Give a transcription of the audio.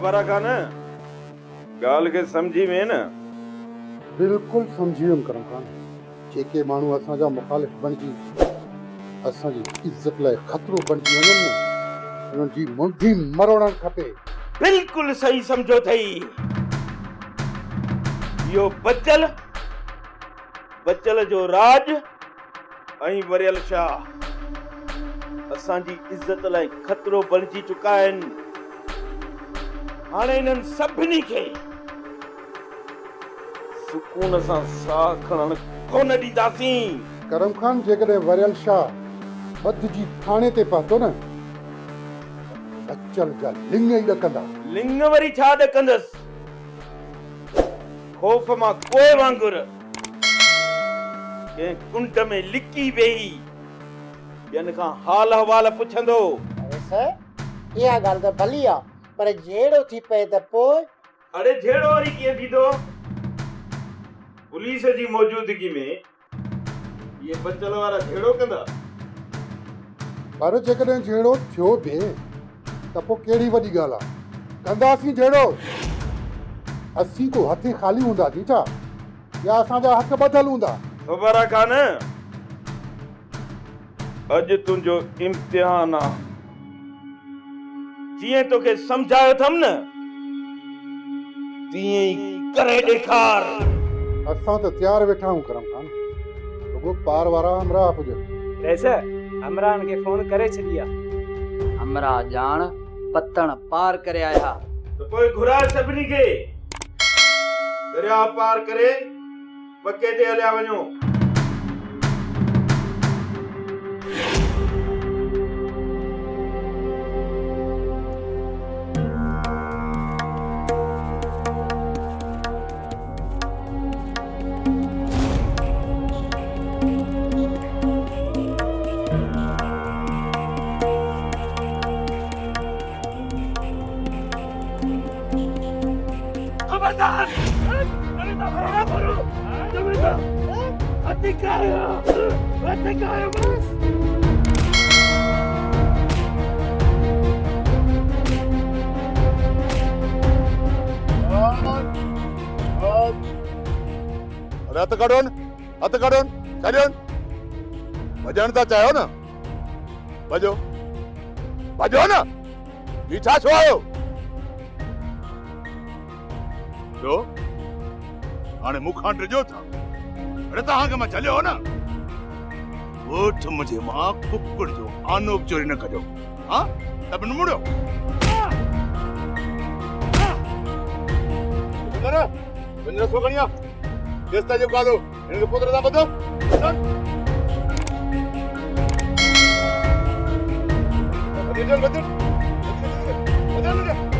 ख़बर आहे कान ॻाल्हि खे सम्झी में न? बिल्कुलु सम्झी वियुमि करम खान। जेके माण्हू असांजा मुखालिफ़ बणिजी असांजी इज़त लाइ ख़तरो बणिजी वञनि न उन्हनि जी मुंडी मरोड़णु खपे। बिल्कुलु सही सम्झो अथई। इहो बचल जो राज ऐं वरियल शाह असांजी इज़त लाइ ख़तरो बणिजी चुका आहिनि। हाणे इन्हनि सभिनी खे सुकून सां साह खणण कोन ॾींदासीं। करम खान जेकॾहिं वरियल शाह ॿधिजी थाणे ते पहुतो न बचल जा लिंग ई ॾकंदा। लिंग वरी छा ॾकंदसि? खौफ़ मां कोए वांगुर कंहिं कुंड में लिकी वेही ॿियनि खां हाल अहवाल पुछंदो। इहा ॻाल्हि त भली आहे पर जहिड़ो थी पए त पोइ। अरे जहिड़ो वरी कीअं थींदो? पुलिस जी मौजूदगी में ये बचल वारा जहिड़ो कंदा। पर जेकॾहिं जहिड़ो थियो बि त पोइ कहिड़ी वॾी ॻाल्हि आहे? कंदासीं जहिड़ो। असीं को हथे ख़ाली हूंदासीं छा या असांजा हथ ॿधल हूंदा? ख़बर आहे कान अॼु तुंहिंजो इम्तिहान आहे। जीअं तोखे सम्झायो अथमि न तीअं ई करे ॾेखार। असां त तयारु वेठा आहियूं करम खान। रुगो पार वारा हमरा पुॼनि। वैसे हमरान के फोन करे छॾी आहे। हमरा ॼाण पतण पार करे आया। तो कोई घुरा सभिनी खे दरिया पार करे पके ते हलिया वञो। हथ काढून छॾियोन। भॼण था चाहियो न भॼो भॼो न। ही छा छो आयो? छो हाणे मूंखां डिॼो था? अरे तव्हांखे मां झलियो न। ओठ मुंहिंजे मां कुकुड़ जो आनो बि चोरी न कजो। हाँ तब न मुड़ो वञो सो खणिया केसता जो कादो इनके पुत्र दा बदो। बदल बदल बदल बदल